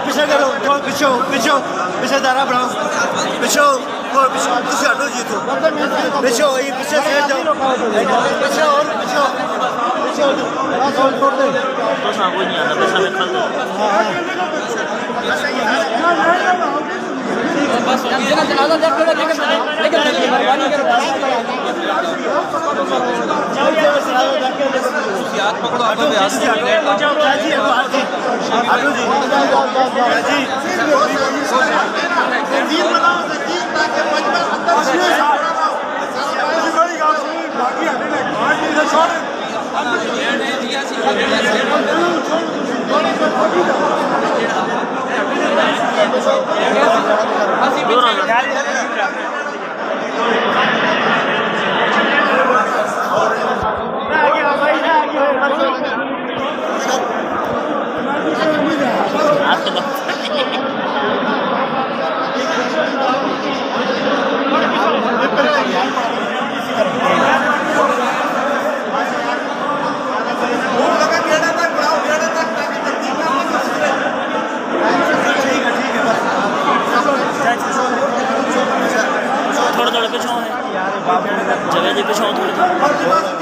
पीछे करो, पीछे दारा बनाओ, पीछे और पीछे हटो जी तो पीछे ये पीछे से जाओ, पीछे और छोड़ दे तो सांप कोई नहीं आता, पीछे में खल दो बस जनाजा देख लो, लेकिन मेहरबानी करो याद पकड़ो, आप भी हाथ से आलू जी जी बनाओ जकीन ताकि बचपन अंदर से बड़ी गाल सुनी बाकी हटे ना आज नहीं छोड़ थोड़ा पीछे है जगह जी पीछे थोड़ी